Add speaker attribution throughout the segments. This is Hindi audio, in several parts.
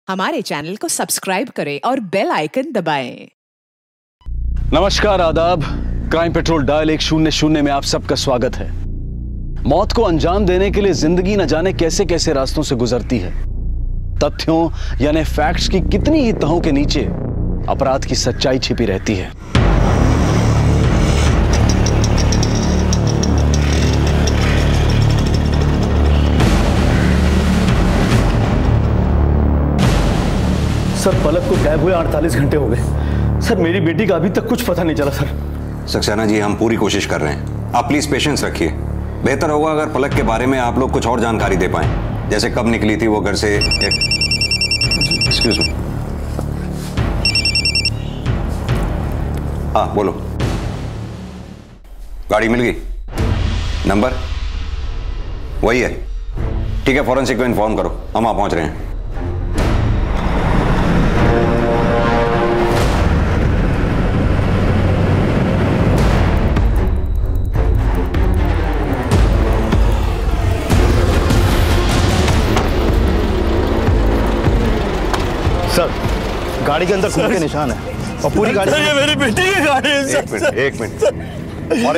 Speaker 1: हमारे चैनल को सब्सक्राइब करें और बेल आइकन दबाएं।
Speaker 2: नमस्कार, आदाब। क्राइम पेट्रोल डायल 100 में आप सबका स्वागत है। मौत को अंजाम देने के लिए जिंदगी न जाने कैसे कैसे रास्तों से गुजरती है। तथ्यों यानी फैक्ट्स की कितनी ही तहों के नीचे अपराध की सच्चाई छिपी रहती है।
Speaker 3: सर, पलक को गायब हुए 48 घंटे हो गए। सर, मेरी बेटी का अभी तक कुछ पता नहीं चला। सर
Speaker 4: सक्सेना जी, हम पूरी कोशिश कर रहे हैं। आप प्लीज पेशेंस रखिए। बेहतर होगा अगर पलक के बारे में आप लोग कुछ और जानकारी दे पाएं, जैसे कब निकली थी वो घर से। Excuse me. हाँ बोलो। गाड़ी मिल गई? नंबर वही है? ठीक है, फॉरेंसिक को इन्फॉर्म करो, हम वहां पहुंच रहे हैं।
Speaker 3: सर, गाड़ी के अंदर खून के निशान है और पूरी गाड़ी।
Speaker 5: ये मेरी बेटी की गाड़ी है।
Speaker 4: एक मिनट और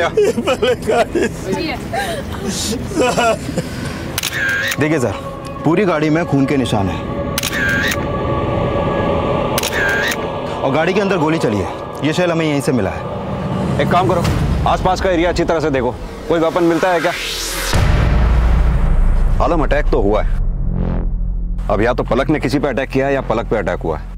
Speaker 3: देखिए सर, पूरी गाड़ी में खून के निशान है और गाड़ी के अंदर गोली चली है। ये शैल हमें यहीं से मिला है।
Speaker 4: एक काम करो, आसपास का एरिया अच्छी तरह से देखो, कोई वेपन मिलता है क्या? आलम, अटैक तो हुआ है। अब या तो पलक ने किसी पे अटैक किया है या पलक पे अटैक हुआ है।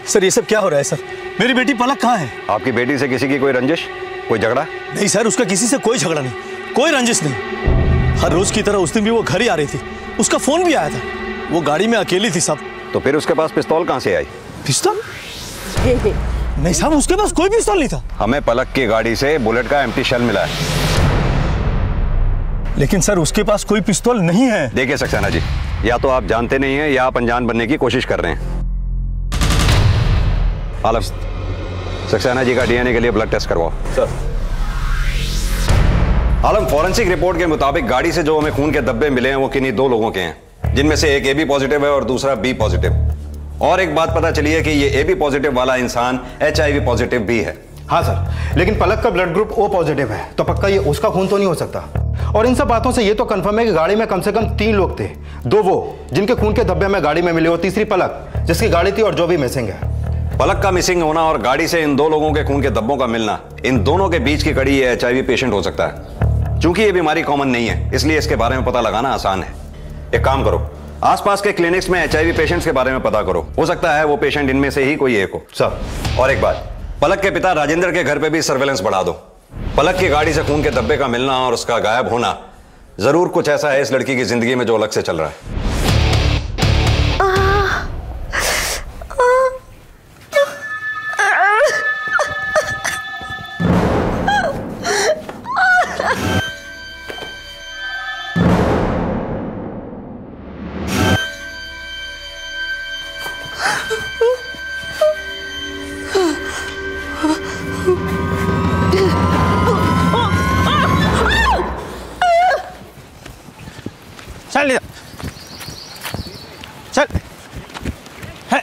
Speaker 5: सर ये सब क्या हो रहा है? सर, मेरी बेटी पलक कहाँ है?
Speaker 4: आपकी बेटी से किसी की कोई रंजिश, कोई झगड़ा?
Speaker 5: नहीं सर, उसका किसी से कोई झगड़ा नहीं, कोई रंजिश नहीं। हर रोज की तरह उस दिन भी वो घर ही आ रही थी। उसका फोन भी आया था। वो गाड़ी में अकेली थी साहब।
Speaker 4: तो फिर उसके पास पिस्तौल कहां से आई?
Speaker 5: पिस्तौल? नहीं साहब, उसके पास कोई पिस्तौल नहीं था।
Speaker 4: हमें पलक की गाड़ी से बुलेट का एम्प्टी शेल मिला है।
Speaker 5: लेकिन सर, उसके पास कोई पिस्तौल नहीं है।
Speaker 4: देखिए सक्सेना जी, या तो आप जानते नहीं हैं या आप अनजान बनने की कोशिश कर रहे हैं। आलम, सक्सेना जी का डीएनए के लिए ब्लड टेस्ट करवाओ।
Speaker 3: सर।
Speaker 4: आलम, फॉरेंसिक रिपोर्ट के मुताबिक गाड़ी से जो हमें खून के धब्बे मिले हैं वो किन्हीं दो लोगों के हैं, जिनमें से एक AB पॉजिटिव है और दूसरा B पॉजिटिव। और एक बात पता चली है कि ये AB पॉजिटिव वाला इंसान HIV पॉजिटिव भी है।
Speaker 6: हाँ सर, लेकिन पलक का ब्लड ग्रुप O पॉजिटिव है, तो पक्का ये उसका खून तो नहीं हो सकता। और इन सब बातों से ये तो कंफर्म है कि गाड़ी में कम से कम 3 लोग थे। 2 वो जिनके खून के धब्बे में गाड़ी में मिले और तीसरी पलक जिसकी गाड़ी थी और जो भी मिसिंग है।
Speaker 4: पलक का मिसिंग होना और गाड़ी से इन 2 लोगों के खून के धब्बों का मिलना, इन दोनों के बीच की कड़ी ये HIV पेशेंट हो सकता है। चूंकि ये बीमारी कॉमन नहीं है, इसलिए इसके बारे में पता लगाना आसान है। एक काम करो, आसपास के क्लिनिक्स में HIV पेशेंट्स के बारे में पता करो, हो सकता है वो पेशेंट इनमें से ही कोई एक हो।
Speaker 6: सर,
Speaker 4: और एक बात, पलक के पिता राजेंद्र के घर पे भी सर्वेलेंस बढ़ा दो। पलक की गाड़ी से खून के धब्बे का मिलना और उसका गायब होना जरूर कुछ ऐसा है इस लड़की की जिंदगी में जो अलग से चल रहा है।
Speaker 5: चल चल है।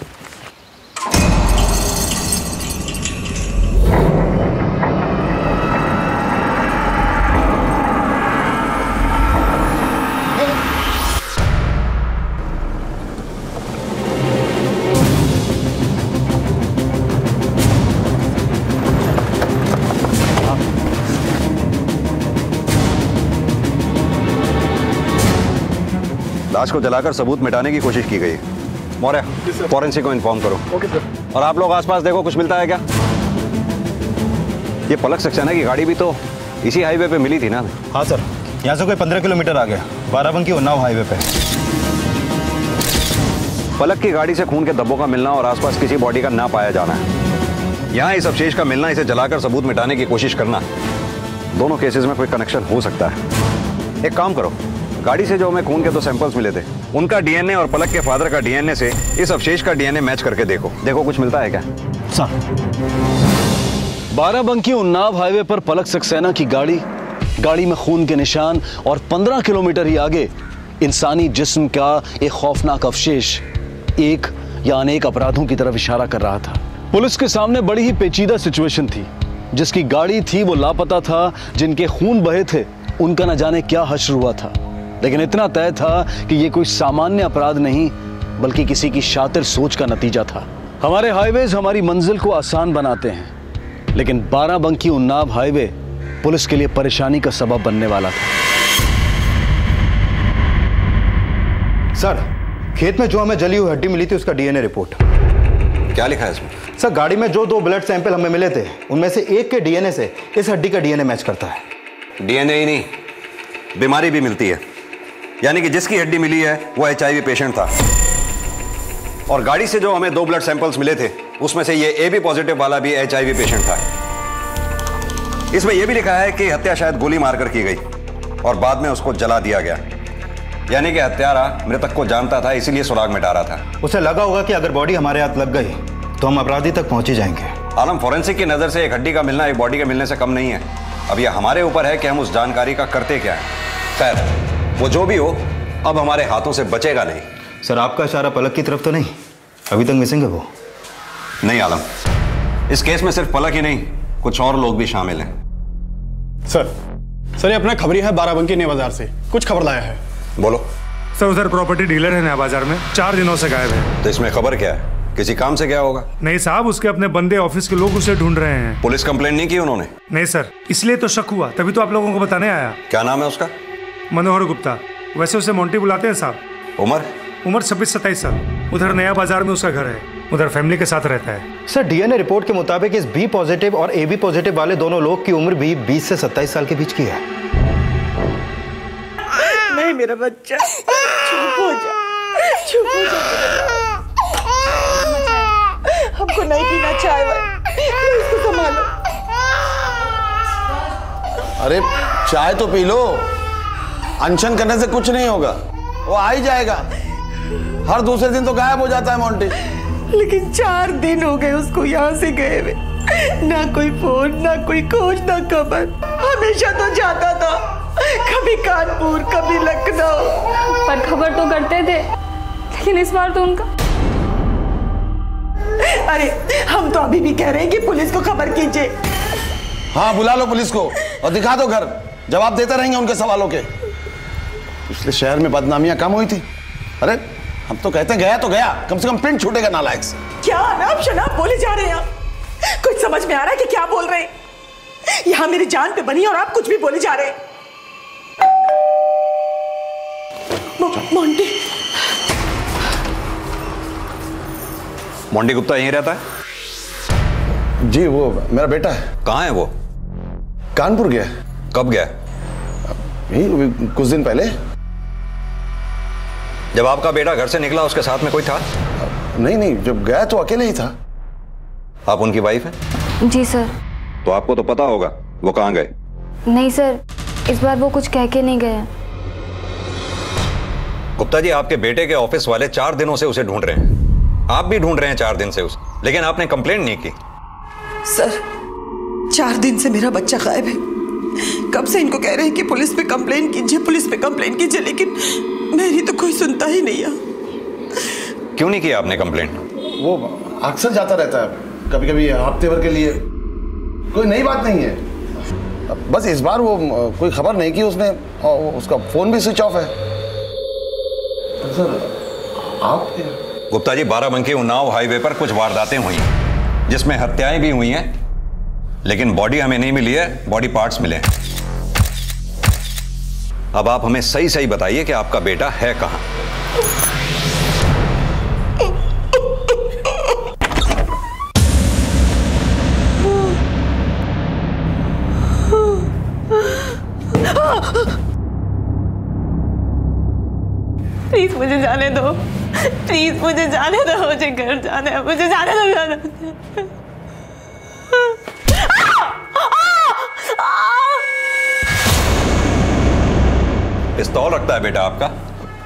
Speaker 4: लाश को जलाकर सबूत मिटाने की कोशिश की गई। मौर्य, फॉरेंसिक को इन्फॉर्म करो।
Speaker 3: Okay sir.
Speaker 4: और आप लोग आसपास देखो, कुछ मिलता है क्या? ये पलक सक्सेना की गाड़ी भी तो इसी हाईवे पे मिली थी ना?
Speaker 6: हाँ सर, यहाँ से कोई 15 किलोमीटर आ गया, बाराबंकी उन्नाव हाईवे पे।
Speaker 4: पलक की गाड़ी से खून के धब्बों का मिलना और आसपास किसी बॉडी का ना पाया जाना है। यहाँ इस अवशेष का मिलना, इसे जलाकर सबूत मिटाने की कोशिश करना, दोनों केसेस में कोई कनेक्शन हो सकता है। एक काम करो, गाड़ी से जो हमें खून के 2 सैंपल्स मिले थे, उनका डीएनए और पलक के फादर का डीएनए से इस अवशेष का डीएनए मैच करके देखो कुछ मिलता है क्या?
Speaker 3: सर,
Speaker 2: बाराबंकी उन्नाव हाईवे पर पलक सक्सेना की गाड़ी में खून के निशान और 15 किलोमीटर ही आगे इंसानी जिस्म का एक खौफनाक अवशेष एक या अनेक अपराधों की तरफ इशारा कर रहा था। पुलिस के सामने बड़ी ही पेचीदा सिचुएशन थी। जिसकी गाड़ी थी वो लापता था, जिनके खून बहे थे उनका न जाने क्या हश्र हुआ था। लेकिन इतना तय था कि ये कोई सामान्य अपराध नहीं बल्कि किसी की शातिर सोच का नतीजा था। हमारे हाईवेज हमारी मंजिल को आसान बनाते हैं, लेकिन बाराबंकी उन्नाव हाईवे पुलिस के लिए परेशानी का सबब बनने वाला था।
Speaker 6: सर, खेत में जो हमें जली हुई हड्डी मिली थी उसका डीएनए रिपोर्ट।
Speaker 4: क्या लिखा है इसमें?
Speaker 6: सर, गाड़ी में जो 2 ब्लड सैंपल हमें मिले थे उनमें से एक के डीएनए से इस हड्डी का डीएनए मैच करता है।
Speaker 4: डीएनए ही नहीं, बीमारी भी मिलती है। यानी कि जिसकी हड्डी मिली है वो एचआईवी पेशेंट था, और गाड़ी से जो हमें 2 ब्लड सैंपल्स मिले थे उसमें से ये एबी पॉजिटिव वाला भी एचआईवी पेशेंट था। इसमें यह भी लिखा है कि हत्या शायद गोली मारकर की गई और बाद में उसको जला दिया गया। यानी कि हत्यारा मृतक को जानता था, इसीलिए सुराग मिटा रहा था।
Speaker 6: उसे लगा होगा कि अगर बॉडी हमारे हाथ लग गई तो हम अपराधी तक पहुंच ही जाएंगे।
Speaker 4: आलम, फॉरेंसिक की नजर से एक हड्डी का मिलना एक बॉडी के मिलने से कम नहीं है। अब यह हमारे ऊपर है कि हम उस जानकारी का करते क्या है। खैर, वो जो भी हो, अब हमारे हाथों से बचेगा नहीं।
Speaker 6: सर, आपका इशारा पलक की तरफ तो नहीं? अभी तक मिसिंग है वो।
Speaker 4: नहीं आलम, इस केस में सिर्फ पलक ही नहीं, कुछ और लोग भी शामिल हैं।
Speaker 7: सर, ये अपना खबरी है बाराबंकी नया बाजार से, कुछ खबर लाया है।
Speaker 4: बोलो।
Speaker 8: सर, उधर प्रॉपर्टी डीलर है नया बाजार में, 4 दिनों से गायब है।
Speaker 4: तो इसमें खबर क्या है? किसी काम से गया होगा?
Speaker 8: नहीं साहब, उसके अपने बंदे ऑफिस के लोग उसे ढूंढ रहे हैं।
Speaker 4: पुलिस कंप्लेंट नहीं की उन्होंने?
Speaker 8: नहीं सर, इसलिए तो शक हुआ, तभी तो आप लोगों को बताने आया।
Speaker 4: क्या नाम है उसका?
Speaker 8: मनोहर गुप्ता। वैसे उसे मोंटी बुलाते हैं साहब।
Speaker 4: उम्र
Speaker 8: 26-27 साल। उधर नया बाजार में उसका घर है, उधर फैमिली के साथ रहता है।
Speaker 6: सर, डीएनए रिपोर्ट के मुताबिक इस बी पॉजिटिव और एबी पॉजिटिव वाले दोनों लोग की उम्र भी 20 से 27 साल के बीच की है।
Speaker 9: नहीं मेरा बच्चा, चुप हो जा, चुप हो जा। हमको नहीं पीना चाय, इसको संभालो।
Speaker 5: अरे चाय तो पी लो, अनशन करने से कुछ नहीं होगा, वो आ ही जाएगा। हर दूसरे दिन तो गायब हो जाता है मोंटी।
Speaker 9: लेकिन 4 दिन हो गए उसको यहाँ से गए हुए, ना कोई फोन, ना कोई खोज, ना खबर। हमेशा तो जाता था, कभी कानपुर, कभी लखनऊ,
Speaker 10: पर खबर तो करते थे। लेकिन इस बार तो उनका।
Speaker 9: अरे हम तो अभी भी कह रहे हैं कि पुलिस को खबर कीजिए।
Speaker 5: हाँ, बुला लो पुलिस को और दिखा दो घर, जवाब देते रहेंगे उनके सवालों के। पिछले शहर में बदनामियां कम हुई थी। अरे हम तो कहते गया तो गया, कम से कम प्रिंट छूटेगा नालायक से।
Speaker 9: क्या अनाप शनाप बोले जा रहे हैं? कुछ समझ में आ रहा है कि क्या बोल रहे हैं? यहाँ मेरी जान पे बनी और आप कुछ भी बोले जा रहे हैं। मोंटी
Speaker 4: मोंटी गुप्ता यहीं रहता है?
Speaker 5: जी, वो मेरा बेटा है।
Speaker 4: कहाँ है वो?
Speaker 5: कानपुर गया।
Speaker 4: कब गया?
Speaker 5: यही कुछ दिन पहले।
Speaker 4: जब आपका बेटा घर से निकला उसके साथ में कोई था?
Speaker 5: नहीं, जब गया तो अकेले ही था।
Speaker 4: आप उनकी वाइफ हैं?
Speaker 10: जी सर।
Speaker 4: तो आपको तो पता होगा वो कहाँ गए।
Speaker 10: नहीं सर, इस बार वो कुछ कह के नहीं गए।
Speaker 4: गुप्ता जी, आपके बेटे के ऑफिस वाले 4 दिनों से उसे ढूंढ रहे हैं, आप भी ढूंढ रहे हैं 4 दिन से उसे, लेकिन आपने कंप्लेंट नहीं की।
Speaker 9: सर, 4 दिन से मेरा बच्चा गायब है। कब से इनको कह रहे हैं कि पुलिस पे कंप्लेंट कीजिए, पुलिस पे कंप्लेंट कीजिए, लेकिन मेरी तो कोई सुनता ही नहीं है।
Speaker 4: क्यों नहीं किया आपने कंप्लेंट?
Speaker 5: वो अक्सर जाता रहता है, कभी कभी हफ्ते भर के लिए। कोई नई बात नहीं है, बस इस बार वो कोई खबर नहीं की उसने, और उसका फोन भी स्विच ऑफ है। सर आप?
Speaker 4: गुप्ता जी, बाराबंकी उन्नाव हाईवे पर कुछ वारदातें हुई हैं जिसमें हत्याएं भी हुई हैं, लेकिन बॉडी हमें नहीं मिली है, बॉडी पार्ट्स मिले हैं। अब आप हमें सही सही बताइए कि आपका बेटा है कहां?
Speaker 9: प्लीज मुझे जाने दो, प्लीज मुझे जाने दो, मुझे घर जाना है, मुझे जाने दो।
Speaker 4: पिस्तौल रखता है बेटा आपका?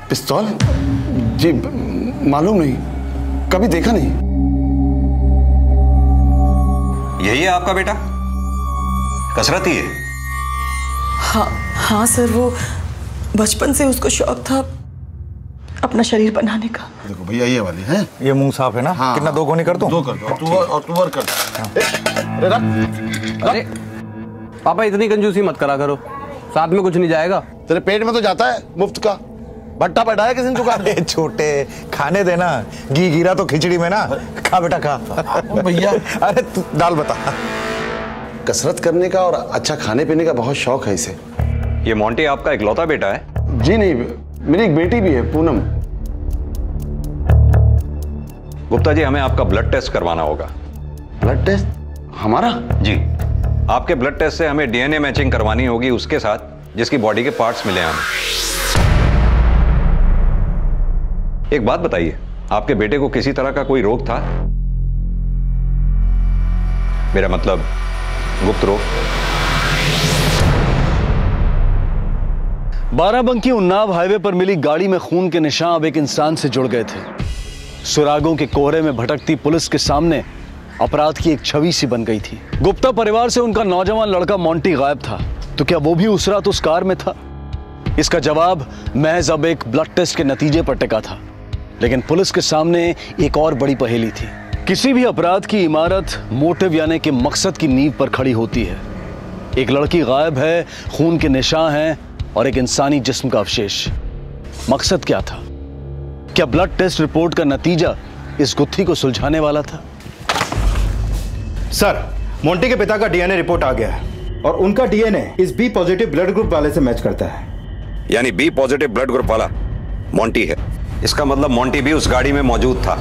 Speaker 5: पिस्तौल? जी मालूम नहीं, कभी देखा नहीं।
Speaker 4: यही है आपका बेटा? कसरती है?
Speaker 9: हाँ सर, वो बचपन से उसको शौक था अपना शरीर बनाने का।
Speaker 5: देखो भैया ये वाली है,
Speaker 6: ये मुंह साफ है ना?
Speaker 5: हाँ,
Speaker 6: कितना 2 गोनी कर दूं?
Speaker 5: 2 कर दो और तू और कर।
Speaker 11: अरे पापा इतनी कंजूसी मत करा करो, साथ में कुछ नहीं जाएगा।
Speaker 5: तेरे पेट में तो जाता है मुफ्त का, भट्टा बैठा है किसी ने दुकान।
Speaker 6: छोटे खाने देना, घी गिरा तो खिचड़ी में ना। खा बेटा खा।
Speaker 5: भैया
Speaker 6: अरे तू दाल बता।
Speaker 5: कसरत करने का और अच्छा खाने पीने का बहुत शौक है इसे।
Speaker 4: ये मोंटी आपका इकलौता बेटा है?
Speaker 5: जी नहीं, मेरी एक बेटी भी है, पूनम।
Speaker 4: गुप्ता जी, हमें आपका ब्लड टेस्ट करवाना होगा।
Speaker 5: Blood test? हमारा?
Speaker 4: जी, आपके ब्लड टेस्ट से हमें डीएनए मैचिंग करवानी होगी उसके साथ जिसकी बॉडी के पार्ट्स मिले हैं हमें। एक बात बताइए, आपके बेटे को किसी तरह का कोई रोग था? मेरा मतलब गुप्त रोग।
Speaker 2: बाराबंकी उन्नाव हाईवे पर मिली गाड़ी में खून के निशान अब एक इंसान से जुड़ गए थे। सुरागों के कोहरे में भटकती पुलिस के सामने अपराध की एक छवि सी बन गई थी। गुप्ता परिवार से उनका नौजवान लड़का मोंटी गायब था, तो क्या वो भी उस रात उस कार में था? इसका जवाब महज अब एक ब्लड टेस्ट के नतीजे पर टिका था। लेकिन पुलिस के सामने एक और बड़ी पहेली थी। किसी भी अपराध की इमारत मोटिव यानी कि मकसद की नींव पर खड़ी होती है। एक लड़की गायब है, खून के निशान हैं और एक इंसानी जिस्म का अवशेष। मकसद क्या था? क्या ब्लड टेस्ट रिपोर्ट का नतीजा इस गुत्थी को सुलझाने वाला था?
Speaker 6: सर, मोंटी के पिता का डीएनए रिपोर्ट आ गया है और उनका डीएनए इस बी पॉजिटिव ब्लड ग्रुप वाले से मैच करता है।
Speaker 4: यानी बी पॉजिटिव ब्लड ग्रुप वाला मोंटी है। इसका मतलब मोंटी भी उस गाड़ी में मौजूद था।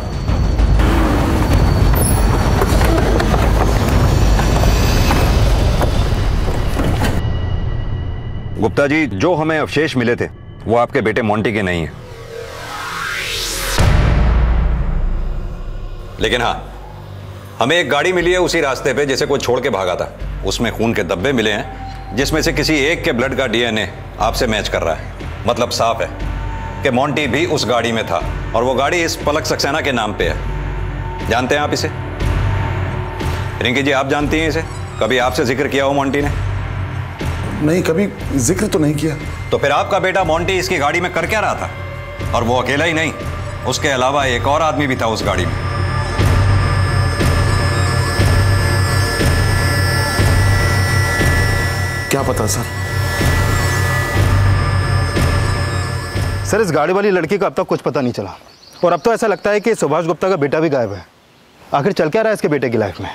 Speaker 4: गुप्ता जी, जो हमें अवशेष मिले थे वो आपके बेटे मोंटी के नहीं है। लेकिन हाँ, हमें एक गाड़ी मिली है उसी रास्ते पे जिसे कोई छोड़ के भागा था। उसमें खून के धब्बे मिले हैं जिसमें से किसी एक के ब्लड का डीएनए आपसे मैच कर रहा है। मतलब साफ है कि मोंटी भी उस गाड़ी में था और वो गाड़ी इस पलक सक्सेना के नाम पे है। जानते हैं आप इसे? रिंकी जी, आप जानती हैं इसे? कभी आपसे जिक्र किया हो मोंटी ने?
Speaker 5: नहीं, कभी जिक्र तो नहीं किया।
Speaker 4: तो फिर आपका बेटा मोंटी इसकी गाड़ी में कर क्या रहा था? और वो अकेला ही नहीं, उसके अलावा एक और आदमी भी था उस गाड़ी में।
Speaker 5: क्या पता सर?
Speaker 6: सर, इस गाड़ी वाली लड़की का अब तक कुछ पता नहीं चला और अब तो ऐसा लगता है कि सुभाष गुप्ता का बेटा भी गायब है। आखिर चल क्या रहा है इसके बेटे की लाइफ में?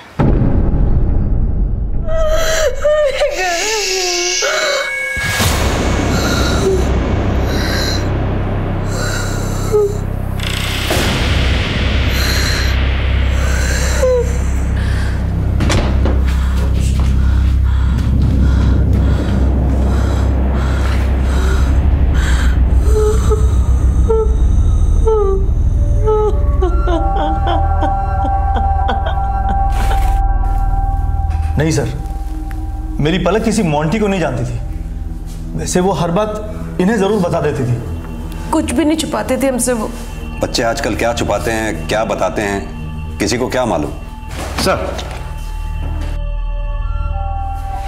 Speaker 3: नहीं सर, मेरी पलक किसी मोंटी को नहीं जानती थी। वैसे वो हर बात इन्हें जरूर बता देती थी।
Speaker 9: कुछ भी नहीं छुपाते थे हमसे वो।
Speaker 4: बच्चे आजकल क्या छुपाते हैं, क्या बताते हैं, किसी को क्या मालूम।
Speaker 6: सर,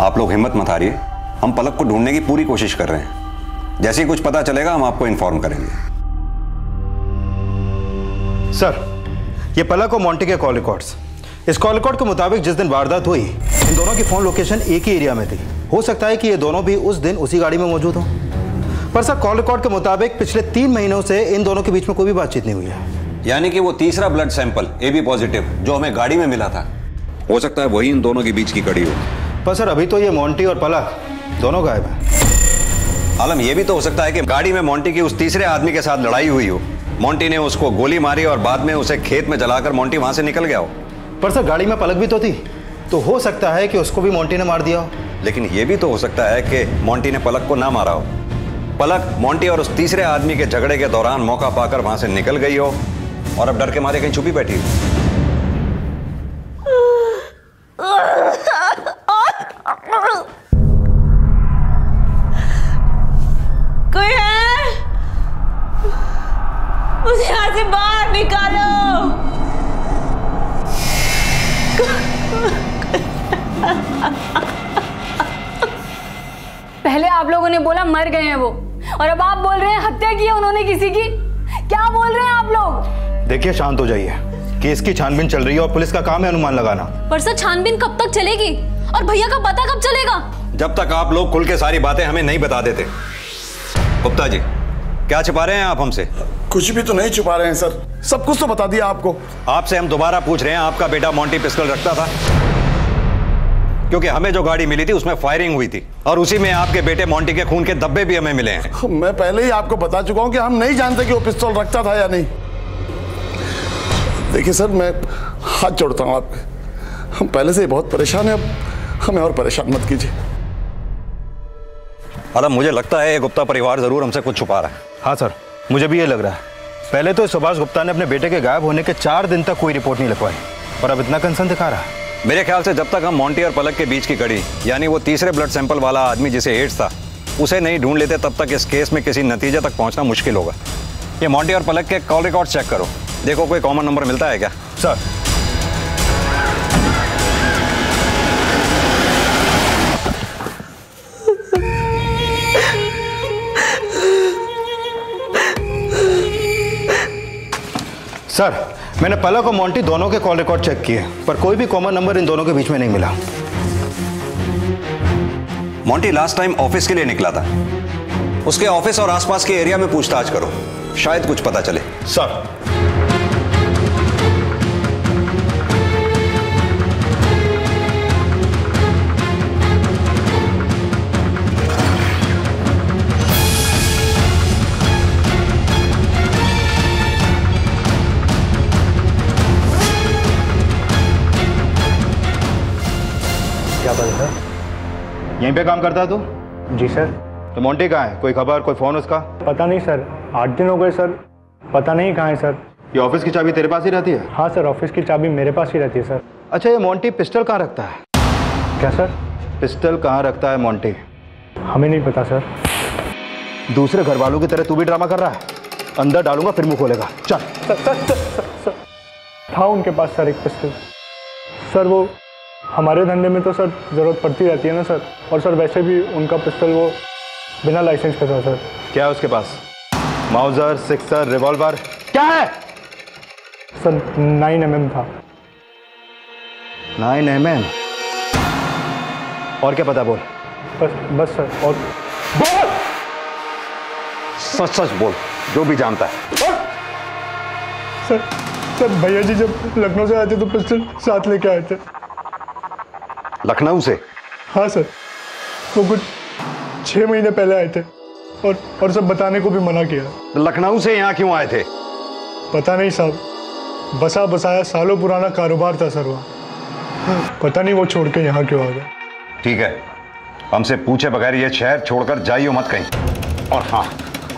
Speaker 4: आप लोग हिम्मत मत हारिए, हम पलक को ढूंढने की पूरी कोशिश कर रहे हैं। जैसे ही कुछ पता चलेगा हम आपको इन्फॉर्म करेंगे।
Speaker 6: सर, ये पलक और मोंटी के कॉल रिकॉर्ड्स। इस कॉल रिकॉर्ड के मुताबिक जिस दिन वारदात हुई, इन दोनों की फोन लोकेशन एक ही एरिया में थी। हो सकता है कि ये दोनों भी उस दिन उसी गाड़ी में मौजूद हों। पर सर, कॉल रिकॉर्ड के मुताबिक पिछले 3 महीनों से इन दोनों के बीच में कोई भी बातचीत नहीं हुई है।
Speaker 4: यानी कि वो तीसरा ब्लड सैंपल AB पॉजिटिव जो हमें गाड़ी में मिला था, हो सकता है वही इन दोनों के बीच की कड़ी हो।
Speaker 6: पर सर, अभी तो ये मोंटी और पलक दोनों गायब हैं।
Speaker 4: आलम, ये भी तो हो सकता है कि गाड़ी में मोंटी की उस तीसरे आदमी के साथ लड़ाई हुई हो। मोंटी ने उसको गोली मारी और बाद में उसे खेत में जलाकर मोंटी वहां से निकल गया हो।
Speaker 6: पर सर, गाड़ी में पलक भी तो थी, तो हो सकता है कि उसको भी मोंटी ने मार दिया हो।
Speaker 4: लेकिन यह भी तो हो सकता है कि मोंटी ने पलक को ना मारा हो। पलक मोंटी और उस तीसरे आदमी के झगड़े के दौरान मौका पाकर वहां से निकल गई हो और अब डर के मारे कहीं छुपी बैठी हो।
Speaker 9: कोई है?
Speaker 10: आप लोगों ने बोला मर गए हैं वो, और अब आप बोल रहे हैं हत्या की है उन्होंने किसी की। क्या बोल रहे हैं आप लोग?
Speaker 6: देखिए शांत हो जाइए, केस की छानबीन चल रही है और पुलिस का काम है अनुमान लगाना।
Speaker 12: पर सर छानबीन कब तक चलेगी और भैया का पता कब चलेगा?
Speaker 4: जब तक आप लोग खुल के सारी बातें हमें नहीं बता देते। गुप्ता जी, क्या छुपा रहे हैं आप हमसे?
Speaker 5: कुछ भी तो नहीं छुपा रहे हैं सर, सब कुछ तो बता दिया आपको।
Speaker 4: आपसे हम दोबारा पूछ रहे हैं, आपका बेटा मोंटी पिस्टल रखता था? क्योंकि हमें जो गाड़ी मिली थी उसमें फायरिंग हुई थी और उसी में आपके बेटे मोंटी के खून के धब्बे भी हमें मिले हैं।
Speaker 5: मैं पहले ही आपको बता चुका हूं कि हम नहीं जानते कि वो पिस्तौल रखता था या नहीं। देखिए सर, मैं हाथ जोड़ता हूं आपके, हम पहले से ही बहुत परेशान हैं, अब हमें और परेशान मत कीजिए।
Speaker 4: अरे मुझे लगता है गुप्ता परिवार जरूर हमसे कुछ छुपा रहा है।
Speaker 6: हाँ सर, मुझे भी ये लग रहा है। पहले तो सुभाष गुप्ता ने अपने बेटे के गायब होने के 4 दिन तक कोई रिपोर्ट नहीं लिखवाई और अब इतना कंसर्न दिखा रहा है।
Speaker 4: मेरे ख्याल से जब तक हम मोंटी और पलक के बीच की कड़ी, यानी वो तीसरे ब्लड सैंपल वाला आदमी जिसे एड्स था, उसे नहीं ढूंढ लेते, तब तक इस केस में किसी नतीजे तक पहुंचना मुश्किल होगा। ये मोंटी और पलक के कॉल रिकॉर्ड चेक करो, देखो कोई कॉमन नंबर मिलता है क्या।
Speaker 6: सर, सर, मैंने पलक और मोंटी दोनों के कॉल रिकॉर्ड चेक किए पर कोई भी कॉमन नंबर इन दोनों के बीच में नहीं मिला।
Speaker 4: मोंटी लास्ट टाइम ऑफिस के लिए निकला था, उसके ऑफिस और आसपास के एरिया में पूछताछ करो, शायद कुछ पता चले।
Speaker 6: सर,
Speaker 3: क्या बात है?
Speaker 6: यहीं पे काम करता है तू?
Speaker 3: जी सर।
Speaker 6: तो मोंटी कहाँ है? कोई खबर, कोई फोन उसका?
Speaker 3: पता नहीं सर, 8 दिन हो गए सर, पता नहीं कहाँ है सर।
Speaker 6: ये ऑफिस की चाबी तेरे पास ही रहती है?
Speaker 3: हाँ सर, ऑफिस की चाबी मेरे पास ही रहती है सर।
Speaker 6: अच्छा, ये मोंटी पिस्टल कहाँ रखता है?
Speaker 3: क्या सर?
Speaker 6: पिस्टल कहाँ रखता है मोंटी?
Speaker 3: हमें नहीं पता सर।
Speaker 6: दूसरे घर वालों की तरह तू भी ड्रामा कर रहा है? अंदर डालूंगा फिर मुंह खोलेगा। चल।
Speaker 3: सर, था उनके पास सर एक पिस्टल। सर वो हमारे धंधे में तो सर ज़रूरत पड़ती रहती है ना सर, और सर वैसे भी उनका पिस्टल वो बिना लाइसेंस का था सर।
Speaker 6: क्या है उसके पास? माउजर, सिक्सर, रिवॉल्वर, क्या है?
Speaker 3: सर 9mm था।
Speaker 6: 9mm? और क्या पता बोल?
Speaker 3: बस सर। और
Speaker 6: बोल, सच सच बोल, जो भी जानता है।
Speaker 3: सर भैया जी जब लखनऊ से आए थे तो पिस्टल साथ लेके आए थे।
Speaker 4: लखनऊ से?
Speaker 3: हाँ सर, वो कुछ 6 महीने पहले आए थे और सब बताने को भी मना किया।
Speaker 4: लखनऊ से यहाँ क्यों आए थे?
Speaker 3: पता नहीं साहब, बसा बसाया सालों पुराना कारोबार था सर वहाँ, पता नहीं वो छोड़ के यहाँ क्यों आ गए।
Speaker 4: ठीक है, हमसे पूछे बगैर ये शहर छोड़कर जाइयो मत कहीं। और हाँ,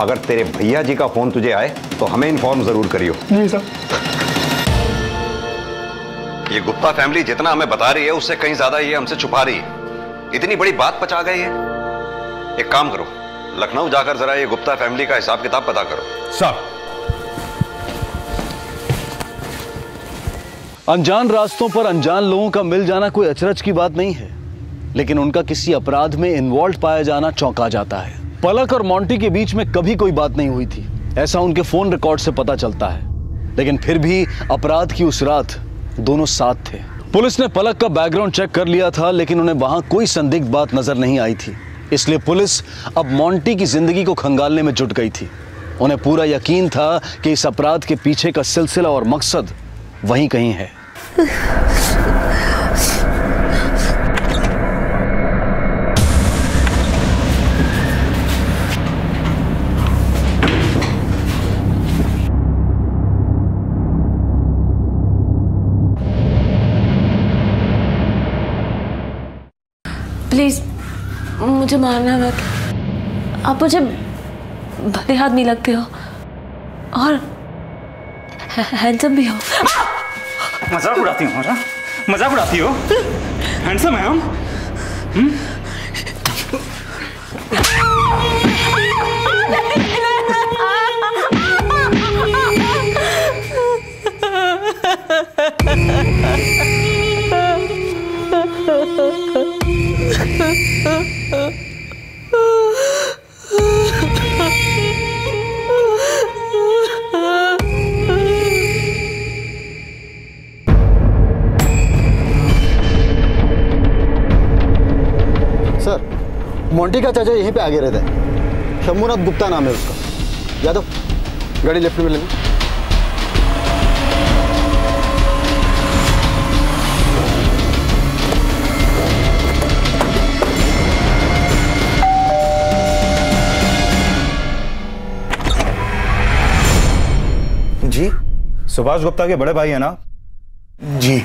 Speaker 4: अगर तेरे भैया जी का फोन तुझे आए तो हमें इन्फॉर्म जरूर करियो।
Speaker 3: जी सर।
Speaker 4: ये गुप्ता फैमिली जितना हमें बता रही है उससे कहीं ज्यादा ये हमसे छुपा रही है। इतनी बड़ी बात पचा गई है। एक काम करो, लखनऊ जाकर जरा ये गुप्ता फैमिली का हिसाब किताब पता करो।
Speaker 2: सर, अनजान रास्तों पर अनजान लोगों का मिल जाना कोई अचरज की बात नहीं है, लेकिन उनका किसी अपराध में इन्वॉल्व पाया जाना चौंका जाता है। पलक और मोंटी के बीच में कभी कोई बात नहीं हुई थी, ऐसा उनके फोन रिकॉर्ड से पता चलता है, लेकिन फिर भी अपराध की उस रात दोनों साथ थे। पुलिस ने पलक का बैकग्राउंड चेक कर लिया था, लेकिन उन्हें वहां कोई संदिग्ध बात नजर नहीं आई थी, इसलिए पुलिस अब मोंटी की जिंदगी को खंगालने में जुट गई थी। उन्हें पूरा यकीन था कि इस अपराध के पीछे का सिलसिला और मकसद वहीं कहीं है।
Speaker 12: प्लीज मुझे मारना मत, आप मुझे भले आदमी लगते हो और हैंडसम भी हो।
Speaker 13: मजाक उड़ाती हो? मजाक उड़ाती हो? हैंडसम है हम?
Speaker 14: मोंटी का चाचा यहीं पे आगे रहता है, शंभूनाथ गुप्ता नाम है उसका। यादव गाड़ी लेफ्ट में ले लो।
Speaker 6: जी सुभाष गुप्ता के बड़े भाई है ना?
Speaker 5: जी।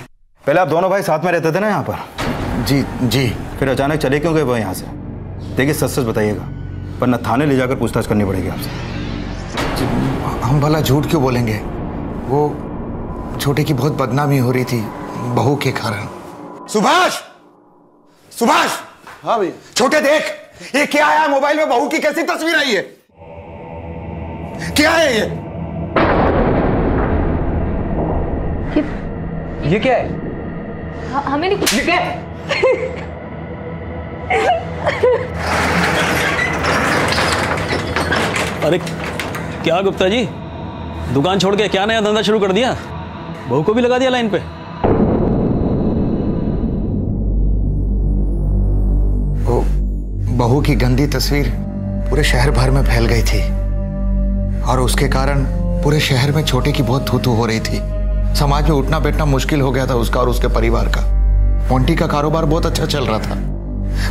Speaker 6: पहले आप दोनों भाई साथ में रहते थे ना यहाँ पर?
Speaker 5: जी जी।
Speaker 6: फिर अचानक चले क्यों गए वो यहाँ से? देखिए सच सच बताइएगा, वरना थाने ले जाकर पूछताछ करनी पड़ेगी आपसे।
Speaker 5: हम भला झूठ क्यों बोलेंगे? वो छोटे की बहुत बदनामी हो रही थी बहू के कारण। सुभाष! सुभाष!
Speaker 14: हाँ भाई।
Speaker 5: छोटे देख, ये क्या आया मोबाइल में? बहू की कैसी तस्वीर आई है? क्या है ये?
Speaker 11: ये क्या है?
Speaker 12: हमें नहीं।
Speaker 11: ये क्या है?
Speaker 2: अरे क्या गुप्ता जी, दुकान छोड़ के क्या नया धंधा शुरू कर दिया? बहू को भी लगा दिया लाइन पे?
Speaker 5: वो बहू की गंदी तस्वीर पूरे शहर भर में फैल गई थी और उसके कारण पूरे शहर में छोटे की बहुत थू-थू हो रही थी। समाज में उठना बैठना मुश्किल हो गया था उसका और उसके परिवार का। मोंटी का कारोबार बहुत अच्छा चल रहा था,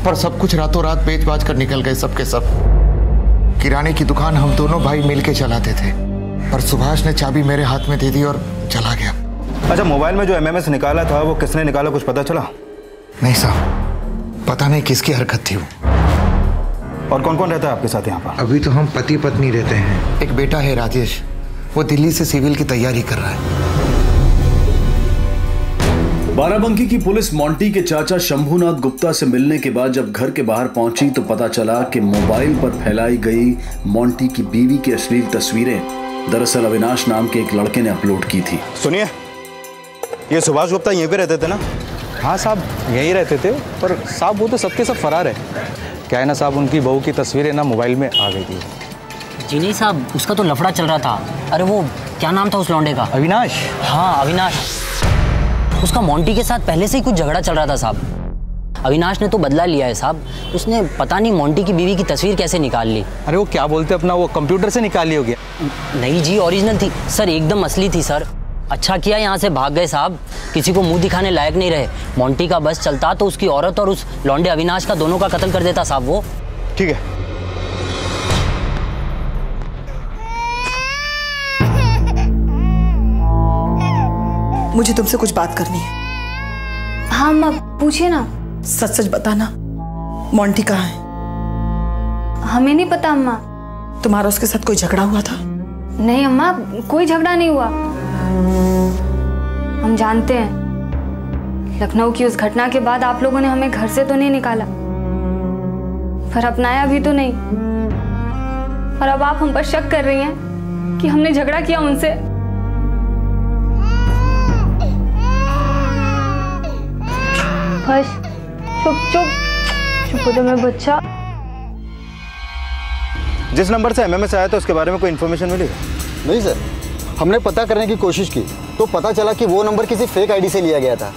Speaker 5: पर सब कुछ रातों रात बेच बाच कर निकल गए सबके सब। किराने की दुकान हम दोनों भाई मिलके चलाते थे, पर सुभाष ने चाबी मेरे हाथ में दे दी और चला गया।
Speaker 6: अच्छा, मोबाइल में जो एमएमएस निकाला था वो किसने निकाला, कुछ पता चला?
Speaker 5: नहीं साहब, पता नहीं किसकी हरकत थी वो।
Speaker 6: और कौन कौन रहता है आपके साथ यहाँ पर?
Speaker 5: अभी तो हम पति पत्नी रहते हैं। एक बेटा है राजेश, वो दिल्ली से सिविल की तैयारी कर रहा है।
Speaker 2: बाराबंकी की पुलिस मोंटी के चाचा शंभूनाथ गुप्ता से मिलने के बाद जब घर के बाहर पहुंची तो पता चला कि मोबाइल पर फैलाई गई मोंटी की बीवी की अश्लील तस्वीरें दरअसल अविनाश नाम के एक लड़के ने अपलोड की थी।
Speaker 6: सुनिए, ये सुभाष गुप्ता यहीं पे रहते थे ना?
Speaker 11: हाँ साहब, यहीं रहते थे, पर साहब वो तो सबके सब फरार है। क्या है ना साहब, उनकी बहू की तस्वीरें ना मोबाइल में आ गई थी।
Speaker 15: जी नहीं साहब, उसका तो लफड़ा चल रहा था। अरे वो क्या नाम था उस लौंडे का?
Speaker 11: अविनाश।
Speaker 15: हाँ अविनाश। उसका मोंटी के साथ पहले से ही कुछ झगड़ा चल रहा था साहब। अविनाश ने तो बदला लिया है साहब। उसने पता नहीं मोंटी की बीवी की तस्वीर कैसे निकाल ली।
Speaker 11: अरे वो क्या बोलते अपना, वो कंप्यूटर से निकाल ली होगी।
Speaker 15: नहीं जी, ओरिजिनल थी सर, एकदम असली थी सर। अच्छा किया यहाँ से भाग गए साहब, किसी को मुंह दिखाने लायक नहीं रहे। मोंटी का बस चलता तो उसकी औरत और उस लौंडे अविनाश का दोनों का कत्ल कर देता साहब वो।
Speaker 6: ठीक है।
Speaker 9: मुझे तुमसे कुछ बात करनी है।
Speaker 12: हाँ अम्मा, पूछिए ना।
Speaker 9: सच सच बताना, मोंटी कहाँ है?
Speaker 12: हमें नहीं पता अम्मा।
Speaker 9: तुम्हारा उसके साथ कोई झगड़ा हुआ था?
Speaker 12: नहीं अम्मा, कोई झगड़ा नहीं हुआ। हम जानते हैं लखनऊ की उस घटना के बाद आप लोगों ने हमें घर से तो नहीं निकाला, पर अपनाया भी तो नहीं, और अब आप हम पर शक कर रही हैं कि हमने झगड़ा किया उनसे। बस चुप चुप चुप हो जा मेरा बच्चा।
Speaker 6: जिस नंबर से एमएमएस आया था उसके बारे में कोई इन्फॉर्मेशन मिली?
Speaker 14: नहीं सर, हमने पता करने की कोशिश की तो पता चला कि वो नंबर किसी फेक आईडी से लिया गया था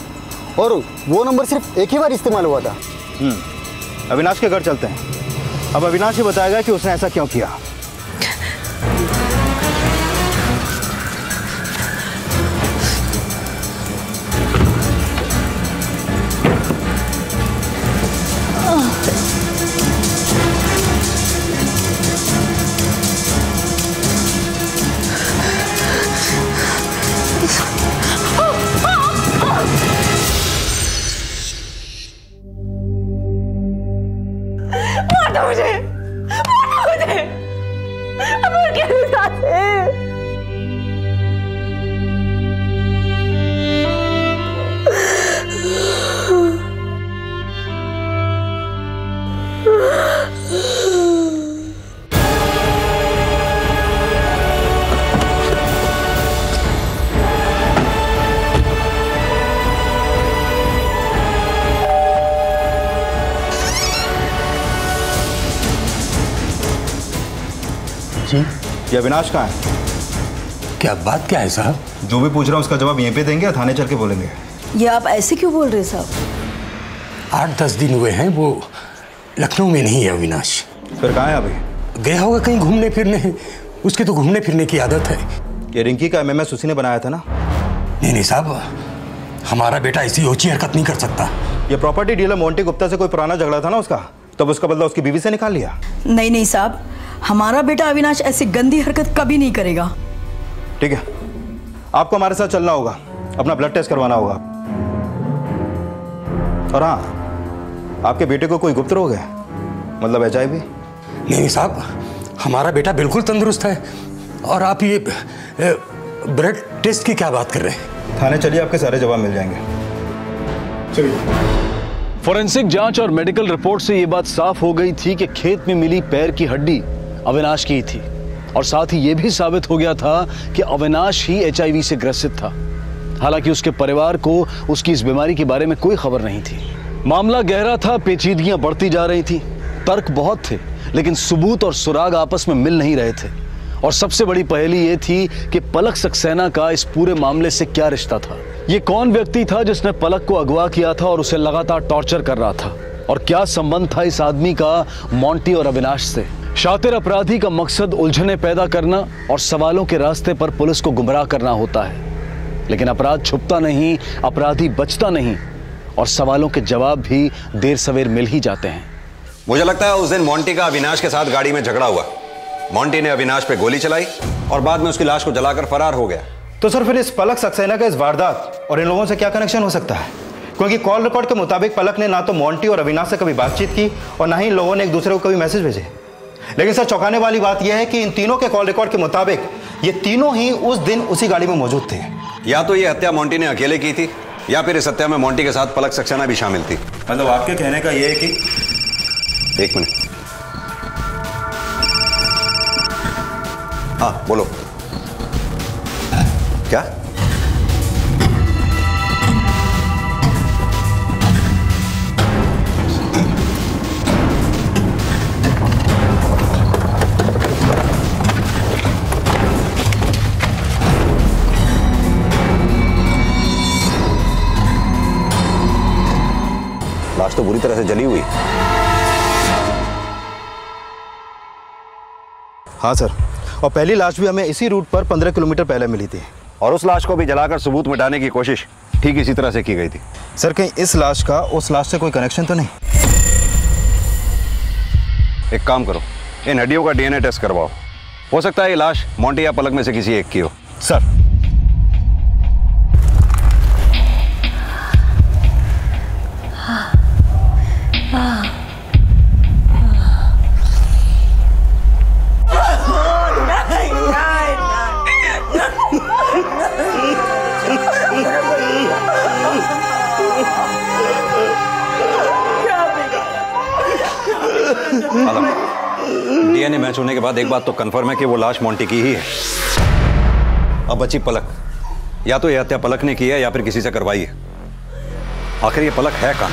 Speaker 14: और वो नंबर सिर्फ एक ही बार इस्तेमाल हुआ था।
Speaker 6: अविनाश के घर चलते हैं, अब अविनाश ही बताएगा कि उसने ऐसा क्यों किया। ये अविनाश कहाँ है?
Speaker 16: क्या बात क्या है साहब?
Speaker 6: जो भी पूछ रहा हूँ उसका जवाब यहीं पे देंगे या थाने चल के बोलेंगे?
Speaker 9: ये आप ऐसे क्यों बोल रहे साहब?
Speaker 16: 8-10 दिन हुए हैं, वो लखनऊ में नहीं है अविनाश।
Speaker 6: फिर कहाँ है अभी?
Speaker 16: गया होगा कहीं घूमने फिरने, उसकी तो घूमने फिरने की आदत है।
Speaker 6: ये रिंकी का एमएमएस उसी ने बनाया था ना?
Speaker 16: नहीं साहब, हमारा बेटा ऐसी ऊंची हरकत नहीं कर सकता।
Speaker 6: ये प्रॉपर्टी डीलर मोंटी गुप्ता से कोई पुराना झगड़ा था ना उसका, तब उसका बदला उसकी बीवी से निकाल लिया।
Speaker 9: नहीं साहब, हमारा बेटा अविनाश ऐसी गंदी हरकत कभी नहीं करेगा।
Speaker 6: ठीक है, आपको हमारे साथ चलना होगा, अपना ब्लड टेस्ट करवाना होगा। और हाँ, आपके बेटे को कोई गुप्त रोग है, मतलब HIV?
Speaker 16: नहीं साहब, हमारा बेटा बिल्कुल तंदुरुस्त है। और आप ये ब्लड टेस्ट की क्या बात कर रहे हैं?
Speaker 6: थाने चलिए, आपके सारे जवाब मिल जाएंगे।
Speaker 2: चलिए। फोरेंसिक जांच और मेडिकल रिपोर्ट से यह बात साफ हो गई थी कि खेत में मिली पैर की हड्डी अविनाश की ही थी, और साथ ही यह भी साबित हो गया था कि अविनाश ही HIV से ग्रसित था। हालांकि उसके परिवार को उसकी इस बीमारी के बारे में कोई खबर नहीं थी। मामला गहरा था, पेचीदगियां बढ़ती जा रही थी, तर्क बहुत थे, लेकिन सबूत और सुराग आपस में मिल नहीं रहे थे। और सबसे बड़ी पहेली यह थी कि पलक सक्सेना का इस पूरे मामले से क्या रिश्ता था। ये कौन व्यक्ति था जिसने पलक को अगवा किया था और उसे लगातार टॉर्चर कर रहा था, और क्या संबंध था इस आदमी का मोंटी और अविनाश से। शातिर अपराधी का मकसद उलझने पैदा करना और सवालों के रास्ते पर पुलिस को गुमराह करना होता है, लेकिन अपराध छुपता नहीं, अपराधी बचता नहीं, और सवालों के जवाब भी देर सवेर मिल ही जाते हैं।
Speaker 4: मुझे लगता है उस दिन मोंटी का अविनाश के साथ गाड़ी में झगड़ा हुआ। मोंटी ने अविनाश पे गोली चलाई और बाद में उसकी लाश को जलाकर फरार हो गया।
Speaker 6: तो सर फिर इस पलक सक्सेना का इस वारदात और इन लोगों से क्या कनेक्शन हो सकता है? क्योंकि कॉल रिकॉर्ड के मुताबिक पलक ने ना तो मोंटी और अविनाश से कभी बातचीत की और ना ही इन लोगों ने एक दूसरे को कभी मैसेज भेजे। लेकिन सर चौंकाने वाली बात यह है कि इन तीनों के कॉल रिकॉर्ड के मुताबिक ये तीनों ही उस दिन उसी गाड़ी में मौजूद थे।
Speaker 4: या तो ये हत्या मोंटी ने अकेले की थी, या फिर इस हत्या में मोंटी के साथ पलक सक्सेना भी शामिल थी।
Speaker 6: मतलब आपके कहने का यह है कि...
Speaker 4: एक मिनट। हाँ बोलो। क्या? लाश तो बुरी तरह से जली हुई।
Speaker 6: हाँ सर, और पहली लाश भी हमें इसी रूट पर 15 किलोमीटर पहले मिली थी,
Speaker 4: और उस लाश को भी जलाकर सबूत मिटाने की कोशिश ठीक इसी तरह से की गई थी।
Speaker 6: सर कहीं इस लाश का उस लाश से कोई कनेक्शन तो नहीं?
Speaker 4: एक काम करो, इन हड्डियों का DNA टेस्ट करवाओ। हो सकता है ये लाश मोंटी या पलक में से किसी एक की हो।
Speaker 6: सर
Speaker 4: DNA मैच होने के बाद एक बात तो कंफर्म है कि वो लाश मोंटी की ही है। अब बची पलक। या तो ये हत्या पलक ने की है या फिर किसी से करवाई है। आखिर ये पलक है कहां?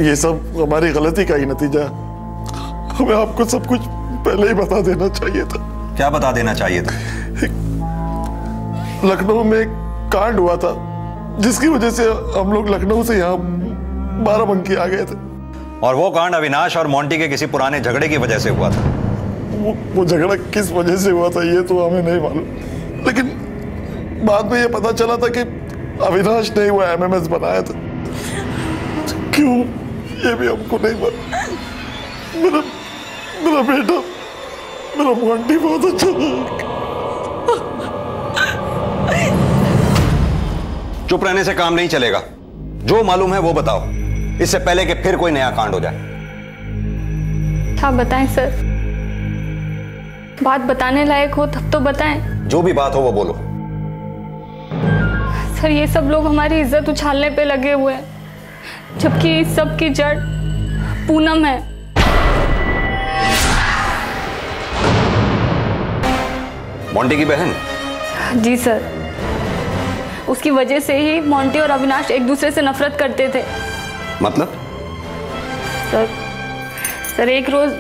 Speaker 5: ये सब हमारी गलती का ही नतीजा। हमें आपको सब कुछ पहले ही बता देना चाहिए था।
Speaker 4: क्या बता देना चाहिए था?
Speaker 5: लखनऊ में एक कांड हुआ था जिसकी वजह से हम लोग लखनऊ से यहाँ बाराबंकी आ गए थे।
Speaker 4: और वो कांड अविनाश और मोंटी के किसी पुराने झगड़े की वजह से हुआ था।
Speaker 5: वो झगड़ा किस वजह से हुआ था ये तो हमें नहीं मालूम, लेकिन बाद में ये पता चला था कि अविनाश ने वो MMS बनाया था। क्यों ये भी हमको नहीं मालूम। मेरा बेटा, मेरा मोंटी बहुत अच्छा था।
Speaker 4: चुप रहने से काम नहीं चलेगा। जो मालूम है वो बताओ, इससे पहले कि फिर कोई नया कांड हो जाए।
Speaker 12: क्या बताएं सर? बात बताने लायक हो तब तो बताएं।
Speaker 4: जो भी बात हो वो बोलो।
Speaker 12: सर ये सब लोग हमारी इज्जत उछालने पे लगे हुए हैं, जबकि इस सब की जड़ पूनम है।
Speaker 4: मोंटी की बहन?
Speaker 12: जी सर, उसकी वजह से ही मोंटी और अविनाश एक दूसरे से नफरत करते थे।
Speaker 4: मतलब?
Speaker 12: सर एक रोज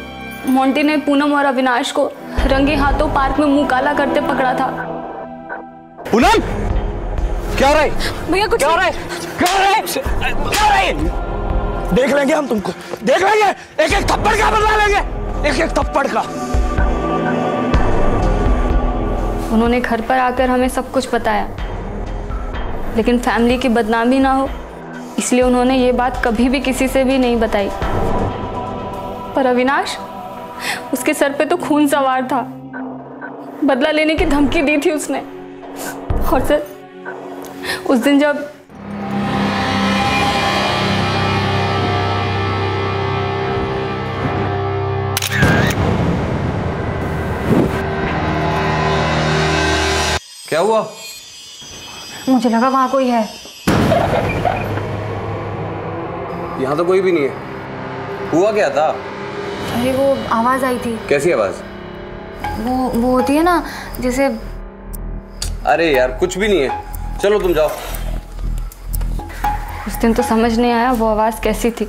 Speaker 12: मोंटी ने पूनम और अविनाश को रंगे हाथों पार्क में मुंह काला करते पकड़ा था।
Speaker 2: पूनम, क्या हो रहा है?
Speaker 12: भैया कुछ
Speaker 2: क्या हो रहा है? क्या हो रहा है? क्या हो रहा है? देख लेंगे हम तुमको, देख लेंगे, एक एक थप्पड़ का बदला लेंगे, एक एक थप्पड़ का।
Speaker 12: उन्होंने घर पर आकर हमें सब कुछ बताया, लेकिन फैमिली की बदनामी ना हो इसलिए उन्होंने ये बात कभी भी किसी से भी नहीं बताई। पर अविनाश, उसके सर पे तो खून सवार था, बदला लेने की धमकी दी थी उसने। और सर उस दिन जब
Speaker 4: क्या हुआ?
Speaker 12: मुझे लगा वहां कोई है।
Speaker 4: यहाँ तो कोई भी नहीं है। हुआ क्या था?
Speaker 12: अरे वो आवाज आई थी।
Speaker 4: कैसी आवाज?
Speaker 12: वो होती है ना जैसे।
Speaker 4: अरे यार कुछ भी नहीं है, चलो तुम जाओ।
Speaker 12: उस दिन तो समझ नहीं आया वो आवाज कैसी थी,